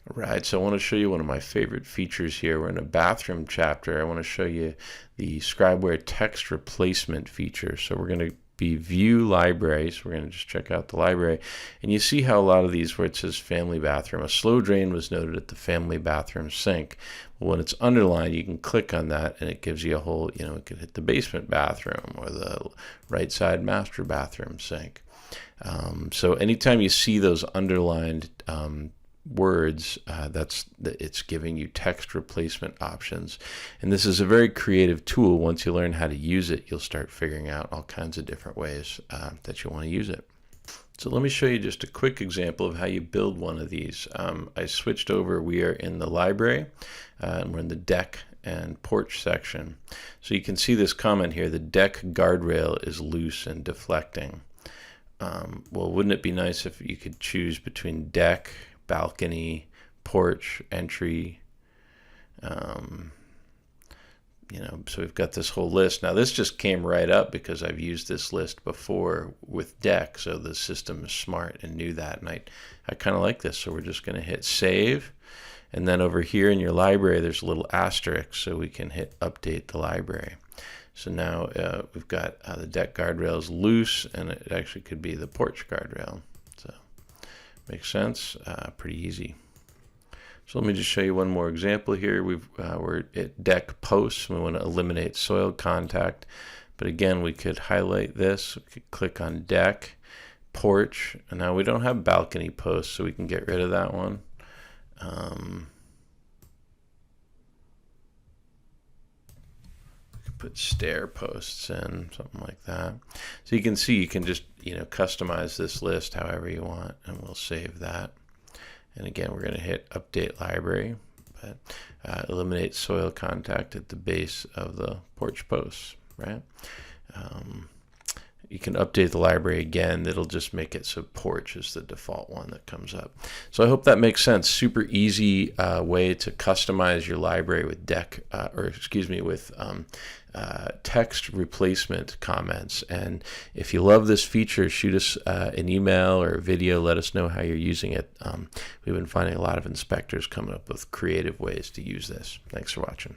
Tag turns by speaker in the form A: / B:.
A: Right, so I want to show you one of my favorite features here. We're in a bathroom chapter. I want to show you the Scribeware text replacement feature. So we're going to be view libraries. We're going to just check out the library. And you see how a lot of these where it says family bathroom, a slow drain was noted at the family bathroom sink. Well, when it's underlined, you can click on that and it gives you a whole, it could hit the basement bathroom or the right side master bathroom sink. So anytime you see those underlined words, it's giving you text replacement options, and this is a very creative tool. Once you learn how to use it, you'll start figuring out all kinds of different ways that you want to use it. So let me show you just a quick example of how you build one of these. I switched over. We are in the library and we're in the deck and porch section. So you can see this comment here: the deck guardrail is loose and deflecting. Well, wouldn't it be nice if you could choose between deck, balcony, porch, entry? So we've got this whole list. Now this just came right up because I've used this list before with deck, so the system is smart and knew that, and I kind of like this. So we're just going to hit save, and then over here in your library there's a little asterisk, so we can hit update the library. So now we've got the deck guardrails loose, and it actually could be the porch guardrail. So makes sense. Pretty easy. So let me just show you one more example here. We're at deck posts. We want to eliminate soil contact, but again, we could highlight this. We could click on deck, porch, and now we don't have balcony posts, so we can get rid of that one. Put stair posts in, something like that. So you can see you can just customize this list however you want, and we'll save that. And again, we're going to hit update library, but eliminate soil contact at the base of the porch posts, right? You can update the library again. It'll just make it so porch is the default one that comes up. So I hope that makes sense. Super easy way to customize your library with with text replacement comments. And if you love this feature, shoot us an email or a video. Let us know how you're using it. We've been finding a lot of inspectors coming up with creative ways to use this. Thanks for watching.